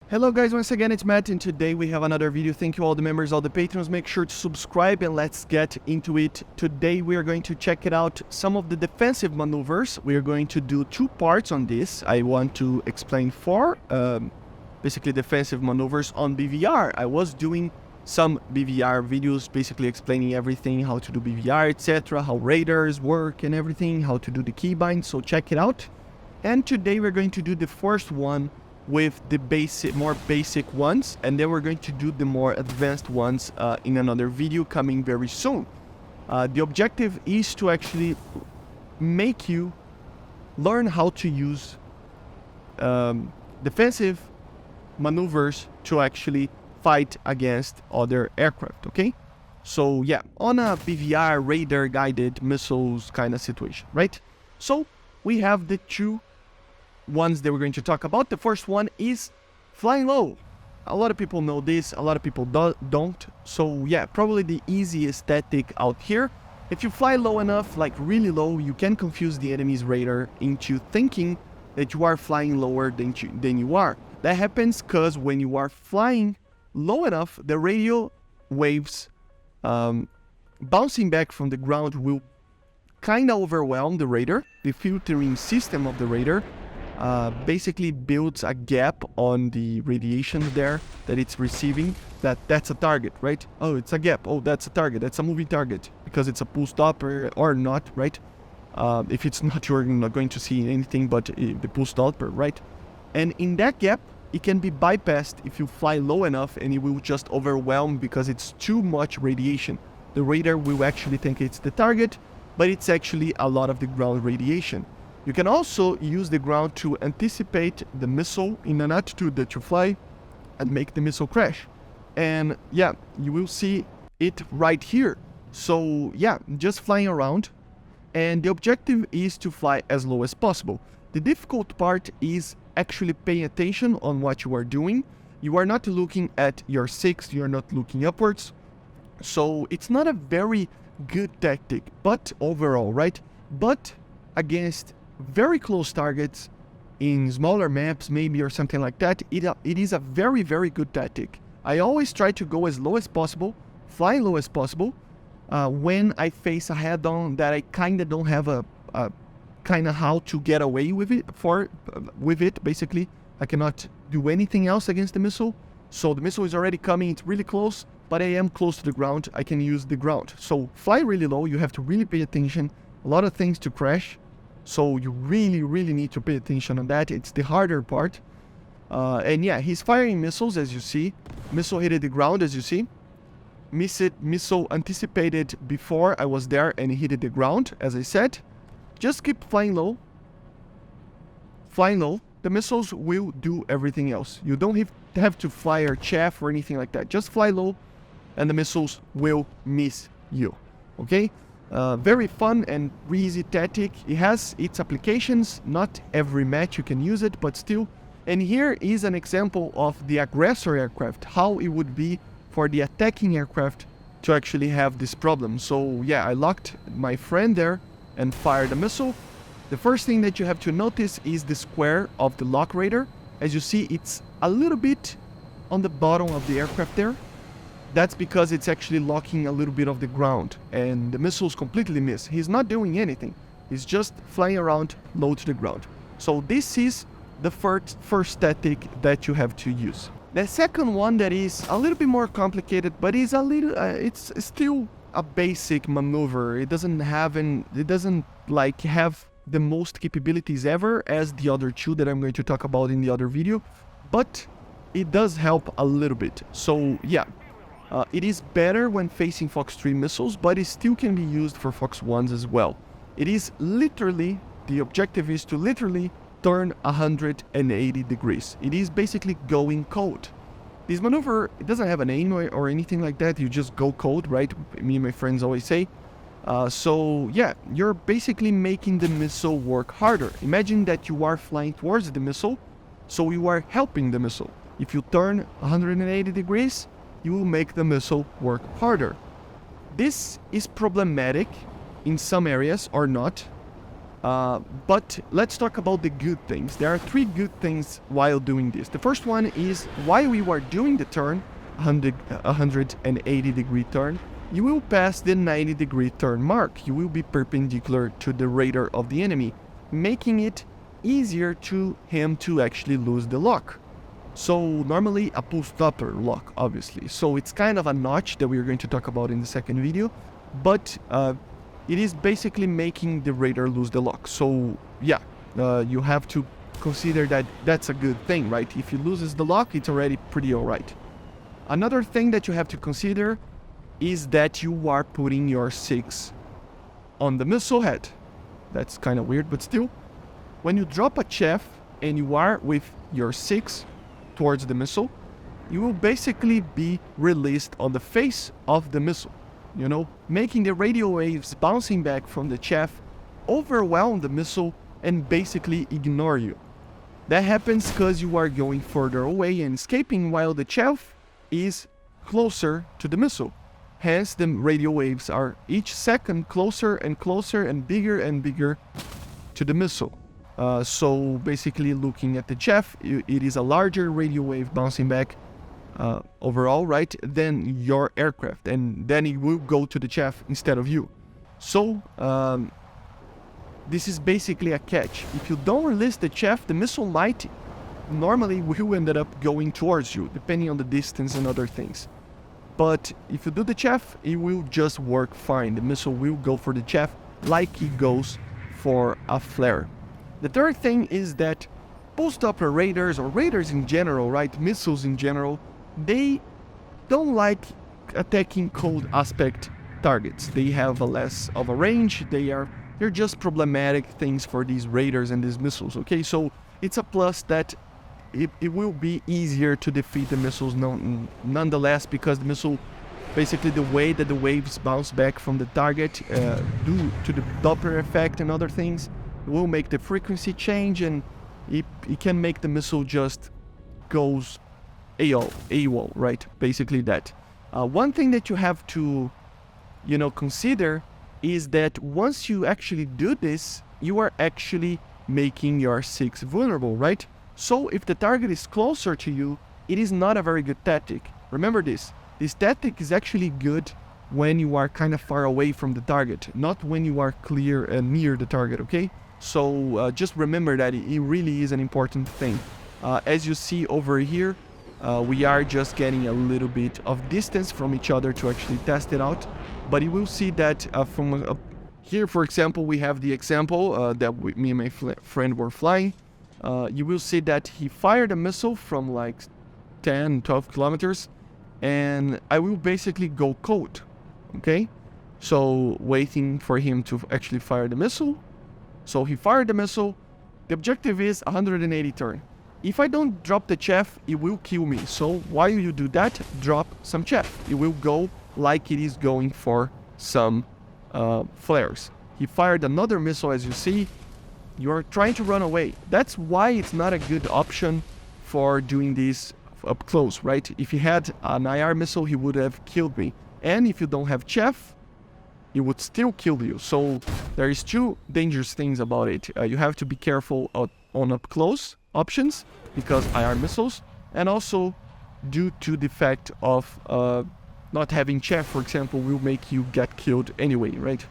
Hello guys, once again it's Matt, and today we have another video. Thank you all the members, all the patrons. Make sure to subscribe and let's get into it. Today we are going to check it out, some of the defensive maneuvers. We are going to do two parts on this. I want to explain four basically defensive maneuvers on BVR. I was doing some BVR videos basically explaining everything, how to do BVR, etc., how radars work and everything, how to do the keybind, so check it out. And today we're going to do the first one with the more basic ones, and then we're going to do the more advanced ones in another video coming very soon. The objective is to actually make you learn how to use defensive maneuvers to actually fight against other aircraft, okay? So yeah, on a BVR radar guided missiles kind of situation, right? So we have the two ones that we're going to talk about. The first one is flying low. A lot of people know this, a lot of people don't. So yeah, probably the easiest tactic out here. If you fly low enough, like really low, you can confuse the enemy's radar into thinking that you are flying lower than you are. That happens because when you are flying low enough, the radio waves bouncing back from the ground will kind of overwhelm the radar. The filtering system of the radar basically builds a gap on the radiation there that it's receiving. That's a target, right? Oh, it's a gap. Oh, that's a target. That's a moving target because it's a pull stopper or not, right? If it's not, you're not going to see anything but the pull stopper, right? And in that gap, it can be bypassed if you fly low enough, and it will just overwhelm because it's too much radiation. The radar will actually think it's the target, but it's actually a lot of the ground radiation. You can also use the ground to anticipate the missile in an attitude that you fly and make the missile crash. And yeah, you will see it right here. So yeah, just flying around. And the objective is to fly as low as possible. The difficult part is actually paying attention on what you are doing. You are not looking at your six, you are not looking upwards. So it's not a very good tactic, but overall, right? But against very close targets in smaller maps maybe or something like that, it is a very, very good tactic. I always try to go as low as possible, fly low as possible, when I face a head-on that I kind of don't have a kind of how to get away with it. Basically, I cannot do anything else against the missile. So the missile is already coming, it's really close, but I am close to the ground, I can use the ground. So fly really low, you have to really pay attention, a lot of things to crash. So you really, really need to pay attention on that. It's the harder part. And yeah, he's firing missiles, as you see. Missile hit the ground, as you see. Missile anticipated before I was there and hit the ground, as I said. Just keep flying low. Flying low. The missiles will do everything else. You don't have to fly or chaff or anything like that. Just fly low and the missiles will miss you. Okay? Very fun and easy tactic. It has its applications. Not every match you can use it, but still. And here is an example of the aggressor aircraft, how it would be for the attacking aircraft to actually have this problem. So yeah, I locked my friend there and fired a missile. The first thing that you have to notice is the square of the lock radar. As you see, it's a little bit on the bottom of the aircraft there. That's because it's actually locking a little bit of the ground, and the missiles completely miss. He's not doing anything. He's just flying around low to the ground. So this is the first tactic that you have to use. The second one that is a little bit more complicated, but is a little, it's still a basic maneuver. It doesn't have the most capabilities ever as the other two that I'm going to talk about in the other video, but it does help a little bit. So yeah. It is better when facing Fox 3 missiles, but it still can be used for Fox 1s as well. It is literally, the objective is to literally turn 180 degrees. It is basically going cold. This maneuver, it doesn't have a name or anything like that, you just go cold, right? Me and my friends always say. So yeah, you're basically making the missile work harder. Imagine that you are flying towards the missile, so you are helping the missile. If you turn 180 degrees, you will make the missile work harder. This is problematic in some areas or not. But let's talk about the good things. There are 3 good things while doing this. The first one is while you are doing the turn, 180-degree turn, you will pass the 90-degree turn mark. You will be perpendicular to the radar of the enemy, making it easier to him to actually lose the lock. So normally a pull stopper lock, obviously. So it's kind of a notch that we're going to talk about in the second video, but it is basically making the radar lose the lock. So yeah, you have to consider that that's a good thing, right? If he loses the lock, it's already pretty alright. Another thing that you have to consider is that you are putting your 6 on the missile head. That's kind of weird, but still. When you drop a chaff and you are with your 6 towards the missile, you will basically be released on the face of the missile, you know, making the radio waves bouncing back from the chaff overwhelm the missile and basically ignore you. That happens because you are going further away and escaping while the chaff is closer to the missile. Hence, the radio waves are each second closer and closer and bigger to the missile. So basically looking at the chaff, it is a larger radio wave bouncing back overall, right, than your aircraft. And then it will go to the chaff instead of you. So this is basically a catch. If you don't release the chaff, the missile might normally will end up going towards you, depending on the distance and other things. But if you do the chaff, it will just work fine. The missile will go for the chaff like it goes for a flare. The third thing is that post-Doppler radars, or radars in general, right, missiles in general, they don't like attacking cold aspect targets. They have a less of a range. They're just problematic things for these radars and these missiles, okay? So it's a plus that it will be easier to defeat the missiles nonetheless, because the missile, basically the way that the waves bounce back from the target due to the Doppler effect and other things, will make the frequency change, and it can make the missile just goes AWOL, right? Basically that. One thing that you have to, consider is that once you actually do this, you are actually making your 6 vulnerable, right? So if the target is closer to you, it is not a very good tactic. Remember this. This tactic is actually good when you are kind of far away from the target, not when you are clear and near the target, okay? So just remember that it really is an important thing. As you see over here, we are just getting a little bit of distance from each other to actually test it out. But you will see that from here, for example, we have the example that me and my friend were flying. You will see that he fired a missile from like 10, 12 kilometers, and I will basically go cold, okay? So waiting for him to actually fire the missile. So he fired the missile. The objective is 180 turn. If I don't drop the chaff, it will kill me. So while you do that, drop some chaff. It will go like it is going for some flares. He fired another missile, as you see. You are trying to run away. That's why it's not a good option for doing this up close, right? If he had an IR missile, he would have killed me. And if you don't have chaff, it would still kill you. So there is 2 dangerous things about it. You have to be careful on up close options, because IR missiles, and also due to the fact of not having chaff, for example, will make you get killed anyway, right?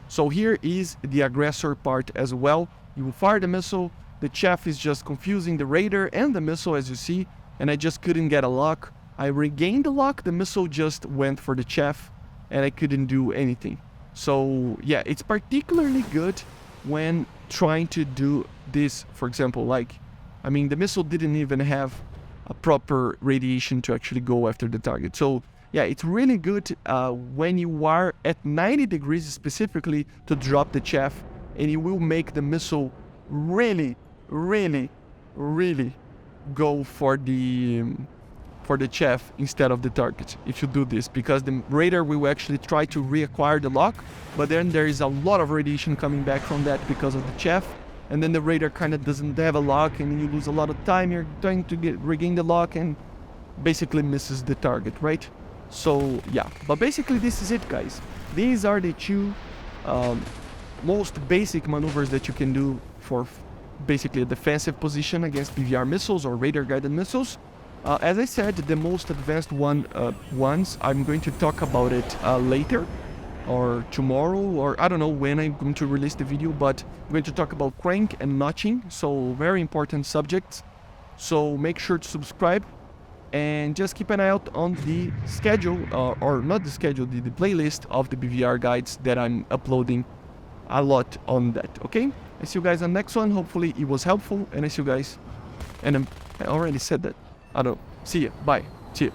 So here is the aggressor part as well. You will fire the missile. The chaff is just confusing the radar and the missile, as you see, and I just couldn't get a lock. I regained the lock, the missile just went for the chaff, and I couldn't do anything. So yeah, it's particularly good when trying to do this, for example, the missile didn't even have a proper radiation to actually go after the target. So yeah, it's really good when you are at 90 degrees specifically to drop the chaff, and it will make the missile really go for the chaff instead of the target if you do this, because the radar will actually try to reacquire the lock, but then there is a lot of radiation coming back from that because of the chaff, and then the radar kind of doesn't have a lock, and you lose a lot of time. You're trying to regain the lock and basically misses the target, right? So yeah, but basically this is it, guys. These are the 2 most basic maneuvers that you can do for basically a defensive position against BVR missiles or radar-guided missiles. As I said, the most advanced ones, I'm going to talk about it later, or tomorrow, or I don't know when I'm going to release the video, but I'm going to talk about crank and notching, so very important subjects. So make sure to subscribe, and just keep an eye out on the schedule, or not the schedule, the playlist of the BVR guides that I'm uploading a lot on that, okay? I see you guys on the next one. Hopefully it was helpful, and I see you guys, and I already said that. I don't know. See ya. Bye. See ya.